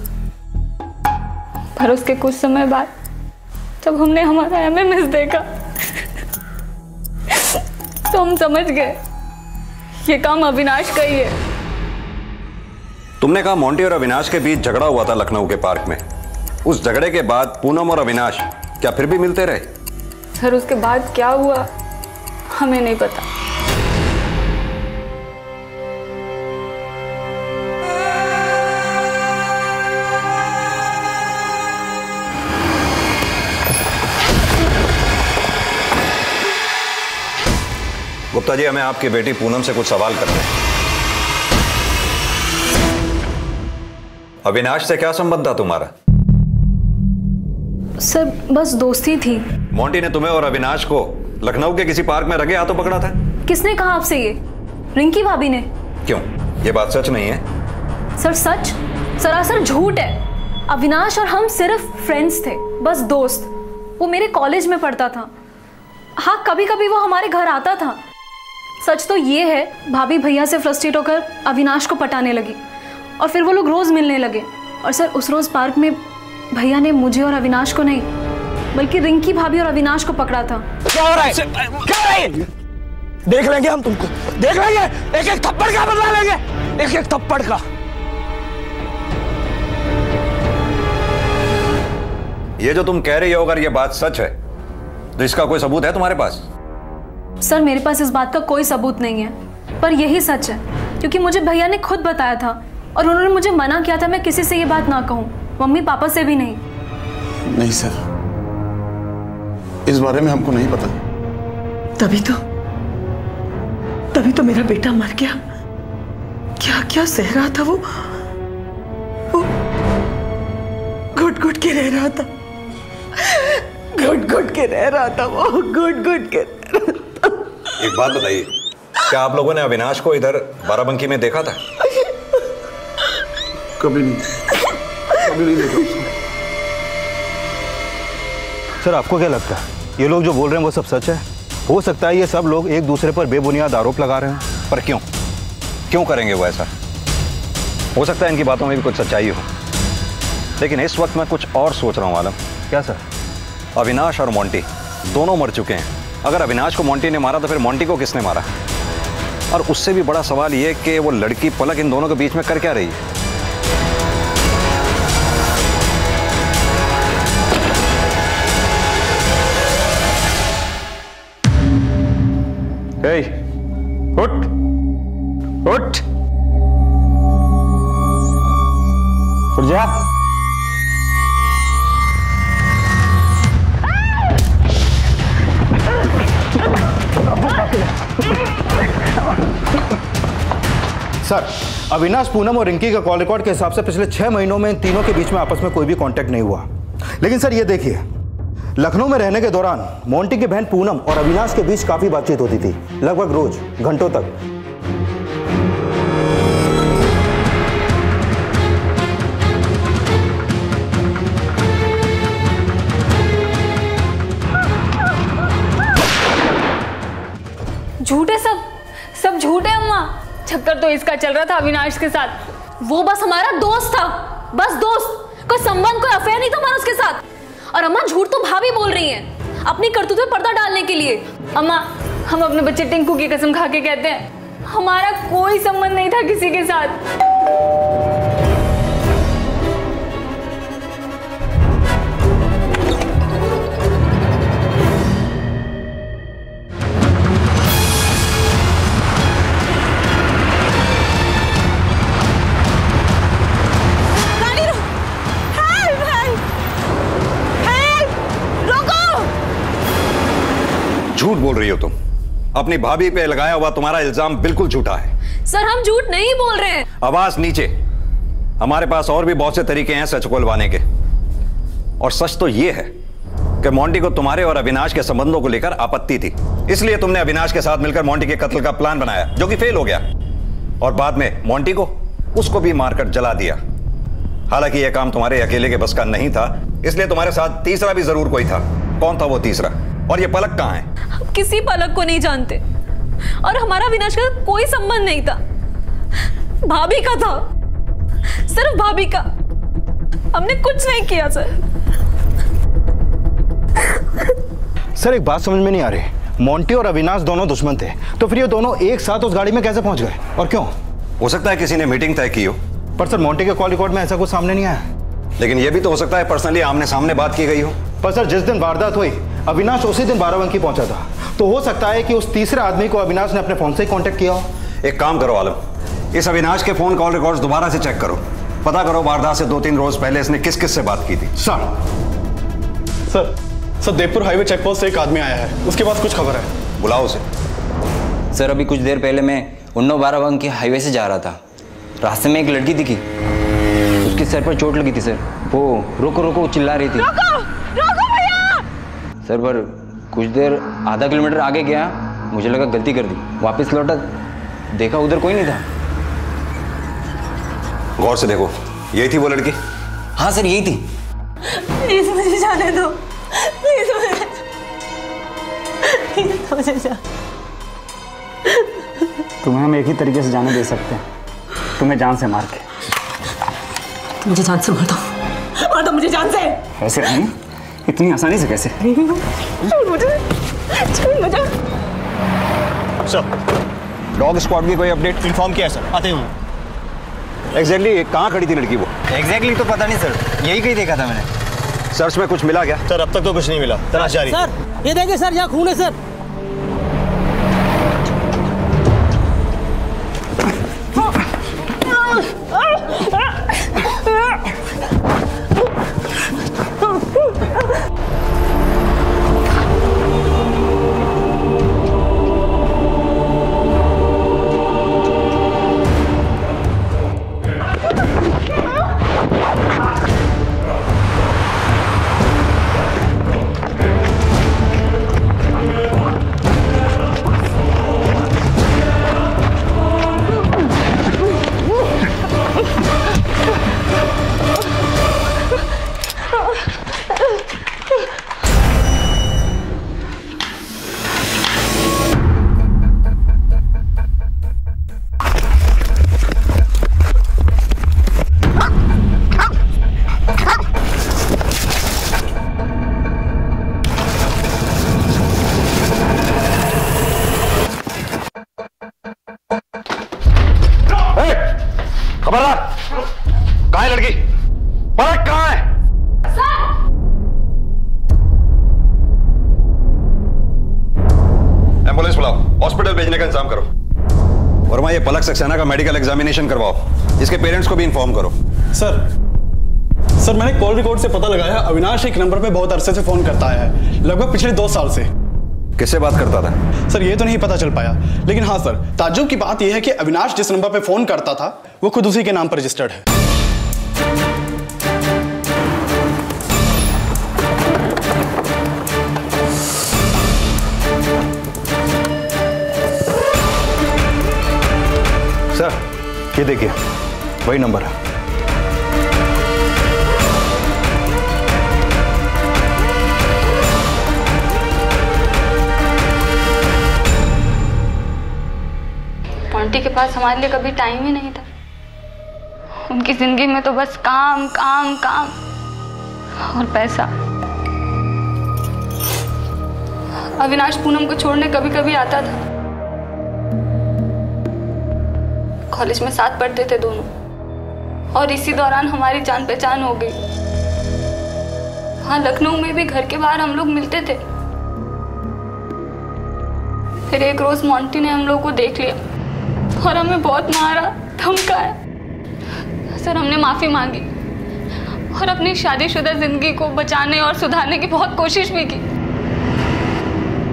Speaker 12: पर उसके कुछ समय बाद जब हमने हमारा एमएमएस देखा तो हम समझ गए ये काम अविनाश का ही है।
Speaker 4: तुमने कहा मोंटी और अविनाश के बीच झगड़ा हुआ था लखनऊ के पार्क में। उस झगड़े के बाद पूनम और अविनाश क्या फिर भी मिलते रहे?
Speaker 12: सर उसके बाद क्या हुआ हमें नहीं पता।
Speaker 4: गुप्ता जी, हमें आपकी बेटी पूनम से कुछ सवाल करने हैं। अविनाश से क्या संबंध था तुम्हारा?
Speaker 12: सर बस दोस्ती थी।
Speaker 4: मोंटी ने तुम्हें और अविनाश को लखनऊ के किसी पार्क में रंगे हाथों पकड़ा था?
Speaker 12: किसने कहा आपसे ये? रिंकी भाभी ने।
Speaker 4: क्यों, ये बात सच नहीं है?
Speaker 12: सर सच, सरासर झूठ है। अविनाश और हम सिर्फ फ्रेंड्स थे, बस दोस्त। वो मेरे कॉलेज में पढ़ता था। हाँ, कभी कभी वो हमारे घर आता था। सच तो ये है भाभी भैया से फ्रस्ट्रेट होकर अविनाश को पटाने लगी और फिर वो लोग रोज मिलने लगे। और सर उस रोज पार्क में भैया ने मुझे और अविनाश को नहीं बल्कि रिंकी भाभी और अविनाश को पकड़ा था।
Speaker 2: क्या हो रहा है? क्या हो रहा है? देख लेंगे हम तुमको, देख लेंगे, एक एक थप्पड़ का बदला लेंगे, एक एक थप्पड़ का।
Speaker 4: ये जो तुम कह रही हो अगर ये बात सच है तो इसका कोई सबूत है तुम्हारे पास?
Speaker 12: सर मेरे पास इस बात का कोई सबूत नहीं है, पर यही सच है क्योंकि मुझे भैया ने खुद बताया था और उन्होंने मुझे मना किया था मैं किसी से ये बात ना कहूं, मम्मी पापा से भी नहीं।
Speaker 5: नहीं सर, इस बारे में हमको नहीं पता।
Speaker 9: तभी तो मेरा बेटा मर गया। क्या क्या सह रहा था वो घुट घुट के रह रहा था, घुट घुट के रह रहा था वो, घुट घुट के।
Speaker 4: एक बात बताइए, क्या आप लोगों ने अविनाश को इधर बाराबंकी में देखा था?
Speaker 5: कभी नहीं देखा उसको।
Speaker 6: सर आपको क्या लगता है ये लोग जो बोल रहे हैं वो सब सच है? हो सकता है ये सब लोग एक दूसरे पर बेबुनियाद आरोप लगा रहे हैं।
Speaker 4: पर क्यों क्यों करेंगे वो ऐसा? हो सकता है इनकी बातों में भी कुछ सच्चाई हो, लेकिन इस वक्त मैं कुछ और सोच रहा हूँ आलम।
Speaker 6: क्या सर?
Speaker 4: अविनाश और मोंटी दोनों मर चुके हैं। अगर अविनाश को मोंटी ने मारा तो फिर मोंटी को किसने मारा? और उससे भी बड़ा सवाल ये कि वो लड़की पलक इन दोनों के बीच में कर क्या रही है?
Speaker 6: उठ उठ उठ जा। सर अविनाश, पूनम और रिंकी का कॉल रिकॉर्ड के हिसाब से पिछले 6 महीनों में इन तीनों के बीच में आपस में कोई भी कांटेक्ट नहीं हुआ। लेकिन सर ये देखिए, लखनऊ में रहने के दौरान मोंटी की बहन पूनम और अविनाश के बीच काफी बातचीत होती थी, लगभग रोज, घंटों तक।
Speaker 12: झूठ है चक्कर तो इसका चल रहा था अविनाश के साथ।
Speaker 17: वो बस हमारा दोस्त था, बस दोस्त, कोई संबंध, कोई अफेयर नहीं था हमारा उसके साथ। और अम्मा झूठ तो भाभी बोल रही हैं अपनी करतूत में पर्दा डालने के लिए।
Speaker 12: अम्मा, हम अपने बच्चे टिंकू की कसम खा के कहते हैं हमारा कोई संबंध नहीं था किसी के साथ।
Speaker 4: झूठ बोल रही हो तुम। अपनी भाभी पे लगाया हुआ तुम्हारा इल्जाम बिल्कुल झूठा है।
Speaker 17: सर हम झूठ नहीं बोल रहे हैं।
Speaker 4: आवाज नीचे। हमारे पास और भी बहुत से तरीके हैं सच खुलवाने के। और सच तो यह है कि मोंटी को तुम्हारे और अविनाश के संबंधों को लेकर आपत्ति थी, इसलिए तुमने अविनाश के साथ मिलकर मोंटी के कत्ल का प्लान बनाया, जो कि फेल हो गया। और बाद में मोंटी को, उसको भी मारकर जला दिया। हालांकि यह काम तुम्हारे अकेले के बस का नहीं था, इसलिए तुम्हारे साथ तीसरा भी जरूर कोई था। कौन था वो तीसरा? और ये पलक कहां है?
Speaker 17: हम किसी पलक को नहीं जानते और हमारा अविनाश का कोई संबंध नहीं था, भाभी का था, सिर्फ भाभी का। हमने कुछ नहीं किया सर।
Speaker 6: सर एक बात समझ में नहीं आ रही, मोंटी और अविनाश दोनों दुश्मन थे, तो फिर ये दोनों एक साथ उस गाड़ी में कैसे पहुंच गए और क्यों?
Speaker 4: हो सकता है किसी ने मीटिंग तय की हो।
Speaker 6: पर सर मोंटी के कॉल रिकॉर्ड में ऐसा कुछ सामने नहीं आया।
Speaker 4: लेकिन यह भी तो हो सकता है पर्सनली आमने सामने बात की गई हो।
Speaker 6: पर सर जिस दिन वारदात हुई अविनाश उसी दिन बाराबंकी पहुंचा था, तो हो सकता है कि उस तीसरे आदमी को अविनाश ने अपने फोन से ही कांटेक्ट किया हो।
Speaker 4: एक काम करो आलम, इस अविनाश के फोन कॉल रिकॉर्ड्स दोबारा से चेक करो, पता करो वारदात से 2-3 रोज पहले इसने किस किस से बात की थी।
Speaker 7: Sir Devpur highway check post से एक आदमी आया है, उसके पास कुछ खबर है।
Speaker 4: बुलाओ उसे।
Speaker 18: सर अभी कुछ देर पहले मैं उन्नाव बाराबंकी हाईवे से जा रहा था, रास्ते में एक लड़की दिखी, उसके सर पर चोट लगी थी सर। वो रोको रोको चिल्ला रही थी।
Speaker 17: रोको भैया।
Speaker 18: सर पर कुछ देर आधा किलोमीटर आगे गया, मुझे लगा गलती कर दी, वापस लौटा, देखा उधर कोई नहीं था।
Speaker 4: गौर से देखो, यही थी वो लड़की?
Speaker 18: हाँ सर यही थी।
Speaker 17: प्लीज मुझे जाने दो, प्लीज मुझे जा।
Speaker 13: तुम्हें हम एक ही तरीके से जाने दे सकते हैं, तुम्हें जान से मार के।
Speaker 17: मुझे जान से मार दो मुझे जान से।
Speaker 13: ऐसे नहीं, इतनी आसानी से कैसे?
Speaker 17: छोड़ मुझे।
Speaker 4: सर डॉग स्क्वाड की कोई अपडेट?
Speaker 6: इन्फॉर्म किया सर, आते हूँ।
Speaker 4: एग्जैक्टली कहाँ खड़ी थी लड़की वो?
Speaker 18: एग्जैक्टली तो पता नहीं सर, यही कहीं देखा था मैंने।
Speaker 4: सर्च में कुछ मिला क्या?
Speaker 6: सर अब तक तो कुछ नहीं मिला, तलाश जारी।
Speaker 19: सर ये देखिए सर, यहाँ खून है सर।
Speaker 4: खबरदार, कहाँ है लड़की? पलक कहाँ है? एम्बुलेंस बुलाओ, हॉस्पिटल भेजने का इंतजाम करो। वर्मा ये पलक सक्सेना का मेडिकल एग्जामिनेशन करवाओ, इसके पेरेंट्स को भी इन्फॉर्म करो।
Speaker 7: सर मैंने कॉल रिकॉर्ड से पता लगाया, अविनाश एक नंबर पे बहुत अरसे से फोन करता है, लगभग पिछले 2 साल से।
Speaker 4: किससे बात करता था?
Speaker 7: सर ये तो नहीं पता चल पाया, लेकिन हाँ सर ताज्जुब की बात यह है कि अविनाश जिस नंबर पे फोन करता था वो खुद उसी के नाम पर रजिस्टर्ड है।
Speaker 6: सर ये देखिए वही नंबर है।
Speaker 12: मोंटी के पास हमारे लिए कभी टाइम ही नहीं था। उनकी जिंदगी में तो बस काम काम काम और पैसा। अविनाश पूनम को छोड़ने कभी कभी आता था। कॉलेज में साथ पढ़ते थे दोनों, और इसी दौरान हमारी जान पहचान हो गई। हाँ, लखनऊ में भी घर के बाहर हम लोग मिलते थे। फिर एक रोज मोंटी ने हम लोग को देख लिया और हमें बहुत मारा, धमकाया। सर, हमने माफी मांगी और अपनी शादीशुदा जिंदगी को बचाने और सुधारने की बहुत कोशिश भी की,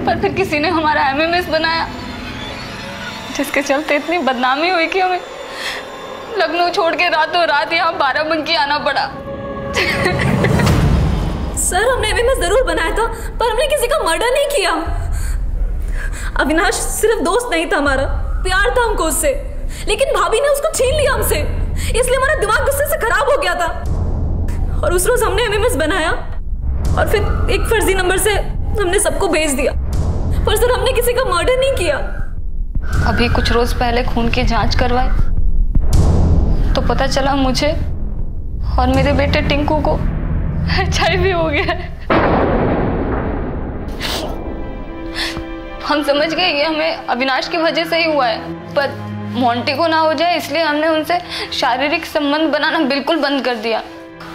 Speaker 12: पर फिर किसी ने हमारा MMS बनाया, जिसके चलते इतनी बदनामी हुई कि हमें लखनऊ छोड़ के रातों रात यहाँ बाराबंकी आना पड़ा।
Speaker 17: सर, हमने MMS जरूर बनाया था, पर हमने किसी का मर्डर नहीं किया। अविनाश सिर्फ दोस्त नहीं था हमारा, प्यार था हमको उससे, लेकिन भाभी ने उसको छीन लिया हमसे, इसलिए हमारा दिमाग गुस्से से खराब हो गया था। और उस रोज हमने MMS बनाया और फिर एक फर्जी नंबर से हमने सबको भेज दिया, पर सर हमने किसी का मर्डर नहीं किया।
Speaker 12: अभी कुछ रोज पहले खून की जांच करवाई तो पता चला मुझे और मेरे बेटे टिंकू को HIV हो गया है। हम समझ गए ये हमें अविनाश की वजह से ही हुआ है, पर मोंटी को ना हो जाए इसलिए हमने उनसे शारीरिक संबंध बनाना बिल्कुल बंद कर दिया।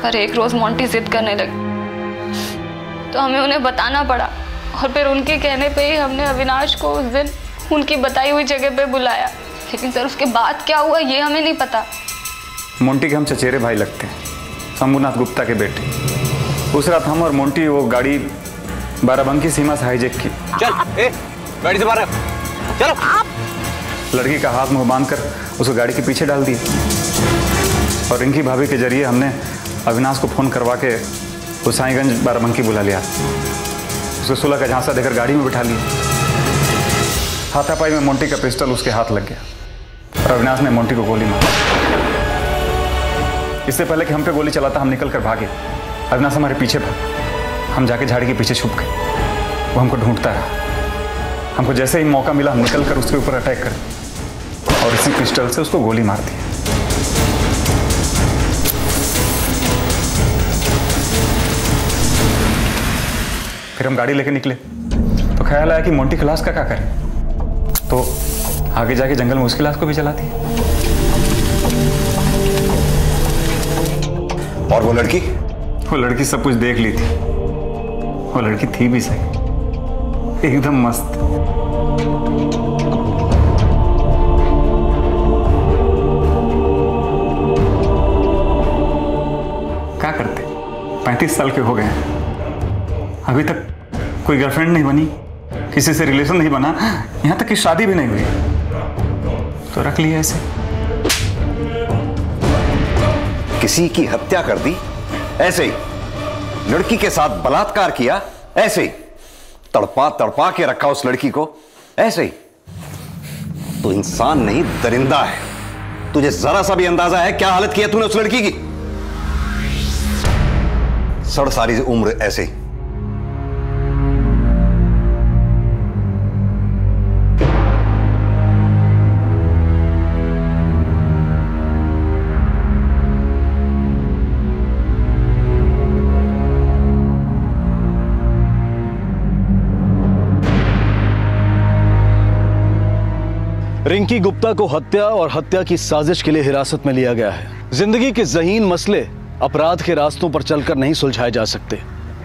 Speaker 12: पर एक रोज मोंटी जिद करने लगी तो हमें उन्हें बताना पड़ा, और फिर उनके कहने पे ही हमने अविनाश को उस दिन उनकी बताई हुई जगह पे बुलाया। लेकिन सर, उसके बाद क्या हुआ ये हमें नहीं पता।
Speaker 13: मोंटी के हम चचेरे भाई लगते हैं, शंभुनाथ गुप्ता के बेटे। उस रात हम और मोंटी वो गाड़ी बाराबंकी सीमा से हाईजेक की।
Speaker 4: चल, गाड़ी से बाहर चलो।
Speaker 13: लड़की का हाथ मुंह बांध कर उसको गाड़ी के पीछे डाल दिया, और इनकी भाभी के जरिए हमने अविनाश को फोन करवा के हुसैनगंज बाराबंकी बुला लिया। उसको सुलह का झांसा देकर गाड़ी में बिठा लिया। हाथापाई में मोंटी का पिस्टल उसके हाथ लग गया और अविनाश ने मोंटी को गोली मारी। इससे पहले कि हम पे गोली चलाता हम निकल कर भागे, अविनाश हमारे पीछे भागा। हम जाके झाड़ी के पीछे छुप गए। वो हमको ढूंढता रहा। हमको जैसे ही मौका मिला हम निकल कर उसके ऊपर अटैक कर और इसी पिस्टल से उसको गोली मार दी। फिर हम गाड़ी लेके निकले तो ख्याल आया कि मोंटी की लाश का क्या करें, तो आगे जाके जंगल में उसकी लाश को भी जला दी।
Speaker 4: और वो लड़की?
Speaker 13: वो लड़की सब कुछ देख ली थी। वो लड़की थी भी सही, एकदम मस्त। क्या करते, 35 साल के हो गए, अभी तक कोई गर्लफ्रेंड नहीं बनी, किसी से रिलेशन नहीं बना, यहां तक कि शादी भी नहीं हुई, तो रख लिया ऐसे।
Speaker 4: किसी की हत्या कर दी ऐसे ही, लड़की के साथ बलात्कार किया ऐसे ही, तड़पा तड़पा के रखा उस लड़की को ऐसे ही। तो इंसान नहीं दरिंदा है। तुझे जरा सा भी अंदाजा है क्या हालत की है तूने उस लड़की की? सड़ सारी उम्र ऐसे ही।
Speaker 2: रिंकी गुप्ता को हत्या और हत्या की साजिश के लिए हिरासत में लिया गया है। जिंदगी के ज़हीन मसले अपराध के रास्तों पर चलकर नहीं सुलझाए जा सकते।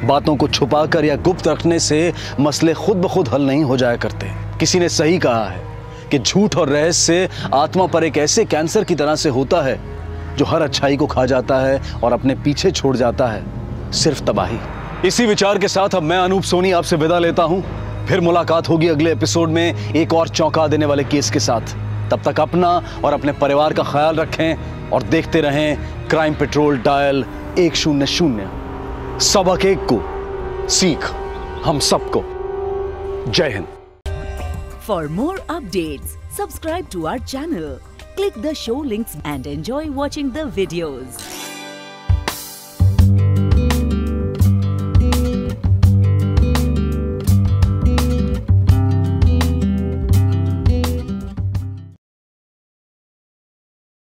Speaker 2: बातों को छुपाकर या गुप्त रखने से मसले खुद ब खुद हल नहीं हो जाया करते। किसी ने सही कहा है कि झूठ और रहस्य आत्मा पर एक ऐसे कैंसर की तरह से होता है जो हर अच्छाई को खा जाता है और अपने पीछे छोड़ जाता है सिर्फ तबाही। इसी विचार के साथ अब मैं अनूप सोनी आपसे विदा लेता हूं। फिर मुलाकात होगी अगले एपिसोड में एक और चौंका देने वाले केस के साथ। तब तक अपना और अपने परिवार का ख्याल रखें और देखते रहें क्राइम पेट्रोल डायल 100। सबक एक को सीख हम सबको। जय Hind.
Speaker 1: For more updates, subscribe to our channel, click the show links and enjoy watching the videos.